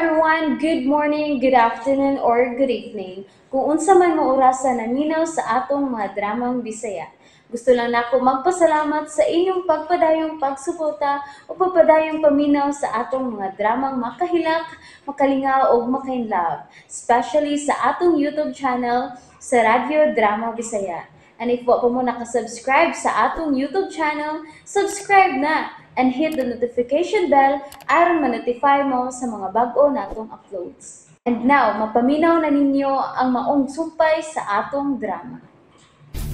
everyone, good morning, good afternoon, or good evening. Kung unsa man mo orasan naminaw sa atong mga dramang Bisaya. Gusto lang nako magpasalamat sa inyong pagpadayong pagsuporta o pagpadayong paminaw sa atong mga dramang makahilak, makalingaw o makainlove, especially sa atong YouTube channel sa Radyo Drama Bisaya. And if wa pa mo nakasubscribe sa atong YouTube channel, subscribe na and hit the notification bell aron ma-notify mo sa mga bag-o natong uploads. And now, mapaminaw na ninyo ang maong sumpay sa atong drama.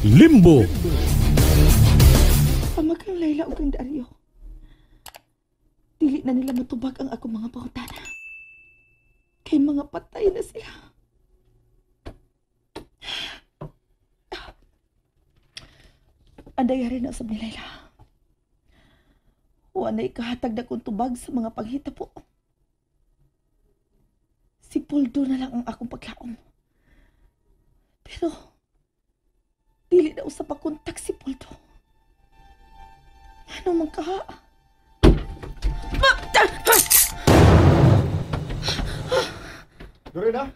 Limbo. Pamagang Layla ug kang Dario. Dili na nila matubag ang akong mga pangutana. Kay mga patay na sila. Anday rin na sa ni Layla. Wanay kahatag na kong tubag sa mga paghitabo. Si Poldo na lang ang akong paglaom. Pero, dili na usap pakontak si Poldo. Ano man ka? Dorina,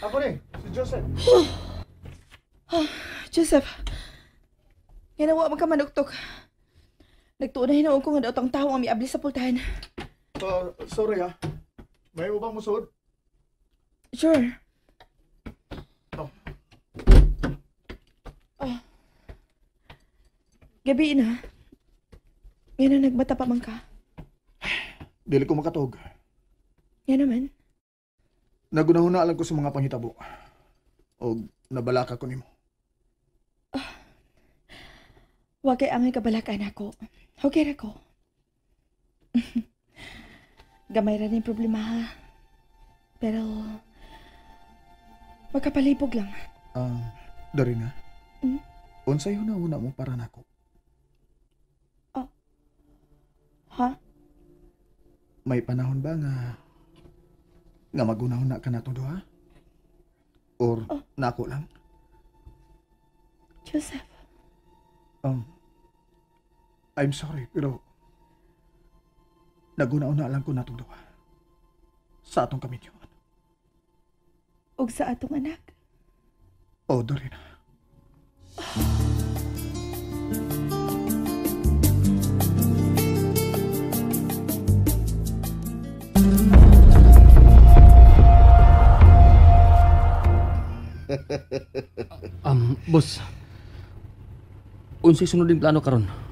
ako ni, si Joseph. Joseph, ginawa man ka manuktok. Nagtuon na hinaon ko nga daw tang tao ang miabli sa pultahan. Sorry ha. May ubang musod? Sure. Oh. Gabi na. Yan na nagbata pa man ka. Dili ko makatog. Yan naman. Nagunahuna lang ko sa mga panghitabo. O nabalaka ko nimo. Huwag kay angay kabalakan ako. Okay ra ko. Gamay ra rin problema ha. Pero, magkapalibog lang. Dorina. Hmm? Unsay huna-huna mo para nako? Ha? May panahon ba nga magunahuna ka na itong duha? Or nako lang? Joseph. I'm sorry, pero naguna-una lang ko na itong duha. Sa atong kaminyo. Ug sa atong anak. O, Dorina. Boss. Unsay sunod din plano karon?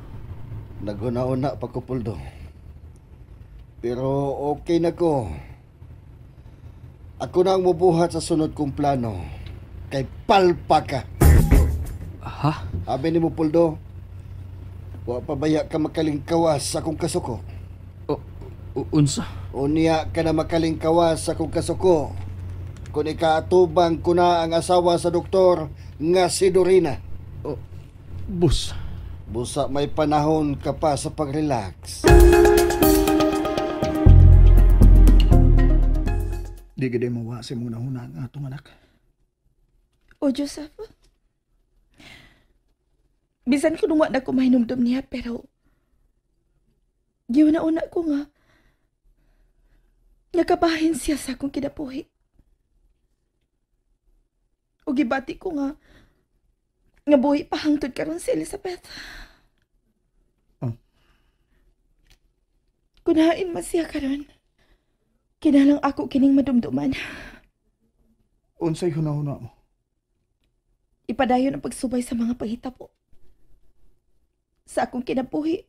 Naguna-una pa ko, Poldo. Pero okay na ko. Ako na ang mubuhat sa sunod kong plano. Kay palpa ka. Ha? Abi ni mo, Poldo. Wa pabaya ka makalingkawas sa akong kasuko. Unsa? Unya ka na makalingkawas sa akong kasuko. Kung ikaatubang ko na ang asawa sa doktor nga si Dorina. Boss. Busa may panahon ka pa sa pag-relax. Di gede mawa si muna huna nga atong anak. O Joseph. Bisan ko nung na ko mahinumdum niya, pero giuna-una ko nga nakabahin siya sa akong kinabuhi. O gibati ko nga buhi pa hangtod karon si Elizabeth. Kunain man siya karon. Kinalang ako kining madumduman. Unsay huna-huna mo? Ipadayon ang pagsubay sa mga pahitabo. Sa akong kinabuhi.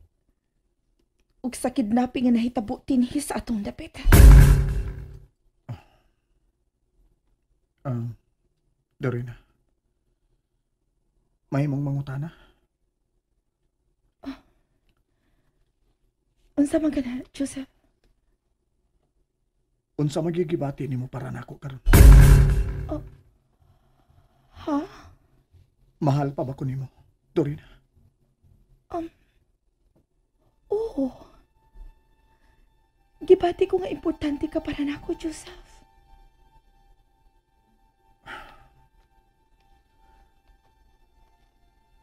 Ug sa kidnapping nga nahitabo tinhi sa atong dapit. Dorina. May mong mangutana? Unsa man kana, Joseph? Unsa magigibati nimo para nako karon? Ha? Mahal pa ba ko nimo, Dorina? Oo. Gibati ko nga importante ka para nako, Joseph.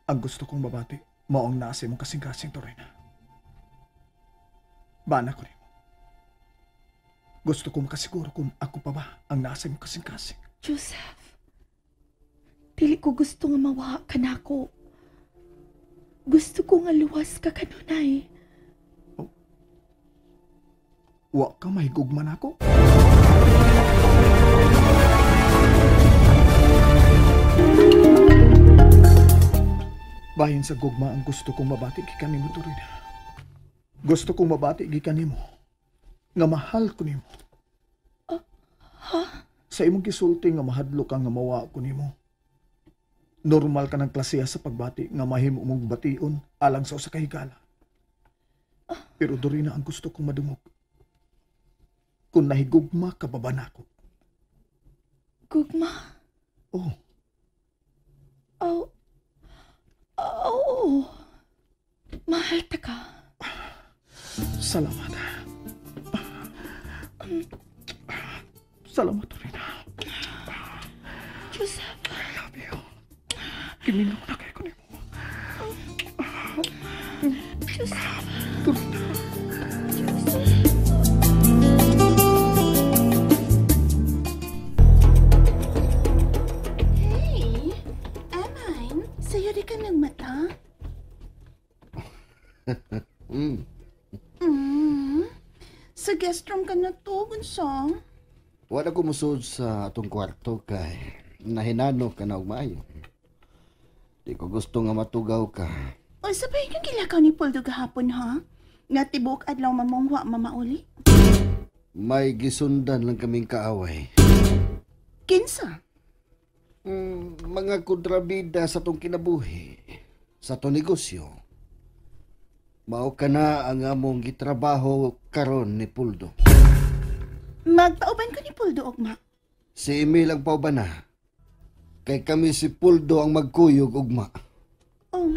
Ang gusto kong babati, maong nasi mong kasing-kasing, Dorina. Bana ko nimo. Gusto ko makasiguro kung ako pa ba ang nasa mo kasing-kasing. Joseph, dili ko gusto nga mawa ka na ako. Gusto ko nga luwas ka kanunay. Wa ka mahigugman ako. Bahin sa gugma ang gusto kong mabati gikan nimo Dorina. Gusto kong mabati gikan nimo nga mahal ko nimo. Sa imong gisulti nga mahadlo ka nga mawa ko nimo. Normal ka ng klasiya sa pagbati nga mahimo mong bation alang sa usa ka higala. Pero Dorina, ang gusto kong madungog. Kung nahigugma ka ba ba nako? Gugma? Oh, Oh. Oh. Mahal ta ka. salamat. Salamat, Dorina. Joseph. I love you. Kiminaw na kayo ko nimo. Joseph. Dorina. Hey, Aman, sayo di ka ng mata? Sa guest room ka na to, Gunsong. Wala ko musud sa atong kwarto kay nahinano ka na og maayo. Di ko gusto nga matugaw ka. O sabay kang kilakaw ni Poldo gahapon, ha? Nga tibok adlaw mamongwa mamauli. May gisundan lang kaming kaaway. Kinsa? Mga kontrabida sa tong kinabuhi, sa tong negosyo. Mao ka na ang among gitrabaho karon ni Puldo. Magpauban ko ni Poldo, Ogma. Si Emil ang paubana. Kay kami si Puldo ang magkuyog ugma. Oh.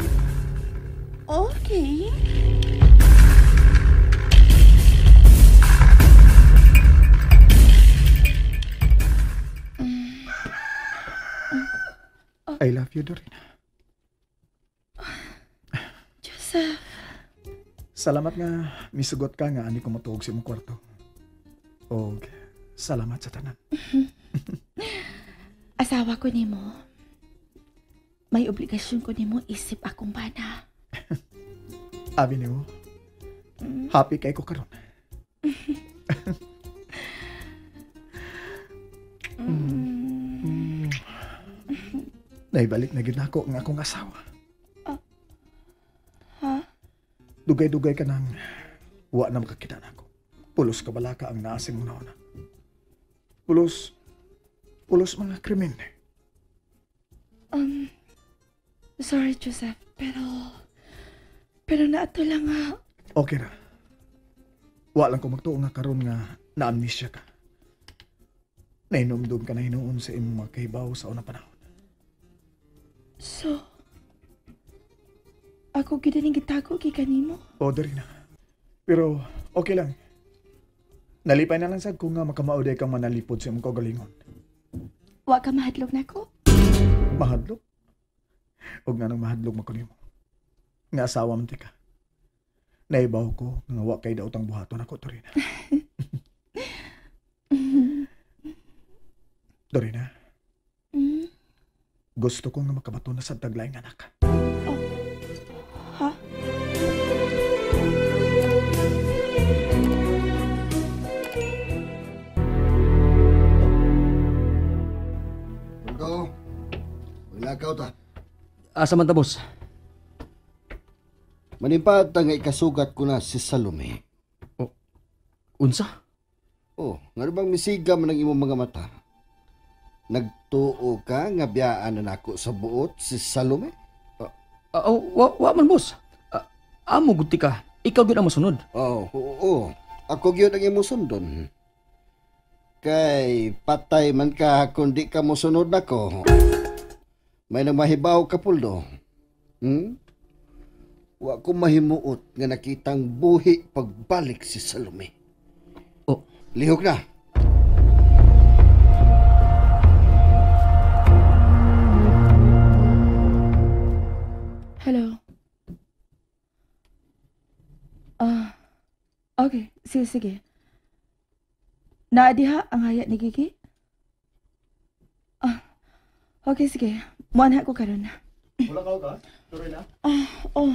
Okay. I love you, Dorina. Joseph. Salamat nga misugot ka nga ani ko matuog sa imong kwarto. Og salamat sa tanan. Asawa ko nimo. May obligasyon ko nimo isip akong bana. Abi nimo. Happy kay ko karon. Naibalik na gid nako ang akong asawa. Ha? Dugay-dugay ka nang wa na makakita nako. Pulos ka balaka ang naasim mo na. Pulos mga krimen. Sorry, Joseph, pero naato lang nga. Okay ra. Wa lang ko magtuo nga karon nga na-amnesia ka. Nainomdom ka na hinuon sa imong mga kahibaw sa unang panahon. So, ako gid ning gitago kay kanimo. O, Dorina. Pero, okay lang. Nalipay na lang sad ko nga makamauday kang manalipod sa imong kaugalingon. Wa ka mahadlok nako. Mahadlok? Og nga nang mahadlok mo ko nimo. Nga asawa man ti ka. Naibaw ko nga wa kay daotang buhaton ako, Dorina. Dorina, gusto ko nga makabato na sa taglayng anak. Ha? Puldo, maglakaw ta. Asa man ta, boss? Manipad ta nga ikasugat ko na si Salome. Unsa? Oh, nga bang misiga man ang imong mga mata? Nagtuo ka nga biyaan na nako sa buot si Salome? Wa man, boss. Amo guti ka. Ikaw gyud ang masunod. Oo. Ako gyud ang imong sundon. Kay patay man ka kung di ka mosunod nako. May nang mahibaw ka, Puldo. Wa ko mahimuot nga nakitang buhi pagbalik si Salome. Oh. Lihok na. Hello. Okay. Sige. Naa diha ang hayat ni Gigi? Ah, okay, sige. Muanha ko karon. Wala ka? Tuloy na? Oh.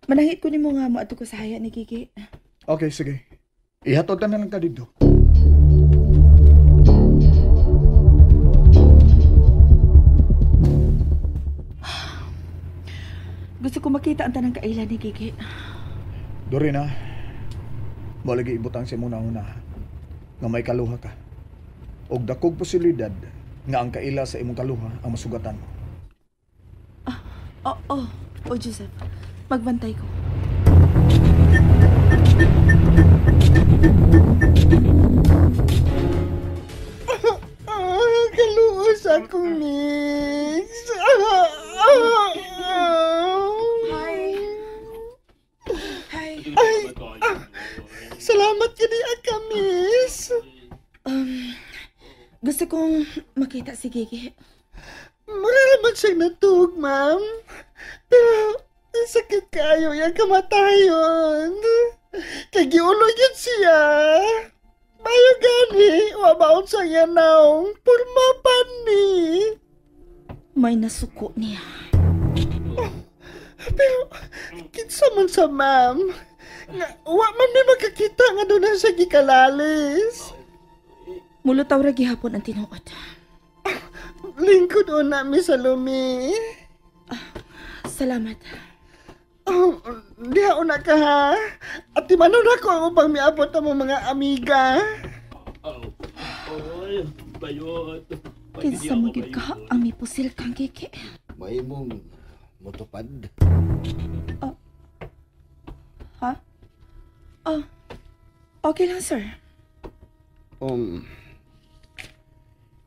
Manahit ko nimo nga moadto ko sa hayat ni Gigi. Okay, sige. Ihatod na lang ka dito. Gusto ko makita ang tanang kailan ni Gigi. Dorina, mo lagi ibutang si muna una nga may kaluha ka. Og dakog posibilidad nga ang kaila sa imong kaluha ang masugatan mo. Oh, Joseph. Magbantay ko. Kaluos ako, Mix. Hi. Salamat kini ka, Miss. Gusto kong makita si Gigi. Maralaman siyang natug, ma'am. Pero, sakit kayo yung kamatayon. Kay giulo yun siya. Mayo gani, wabaon sa yanaw. Purma pa ni. May nasuko niya. Pero, kinsa man sa ma'am. Nga, wa man may makakita nga doon sa gikalalis. Mulutaw ra gihapon ang tinuod. Lingkod o namin sa lumi. Salamat. Oh, diha una ka ha. At timanon ako ang upang miabot ang mga amiga. Kinsa mo gyud ka ang mipusil kang Gigi. May mong motopad. Ha? Oh. Okay lang, sir.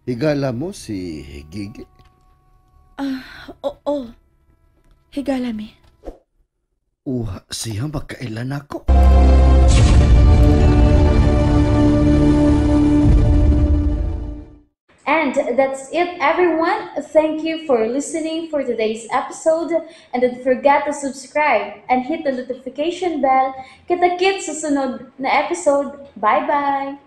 Higala mo si Gigi? Oo. Higala mi. Siya magkailan ako. And that's it, everyone. Thank you for listening for today's episode. And don't forget to subscribe and hit the notification bell. Kita-kits sa sunod na episode. Bye-bye!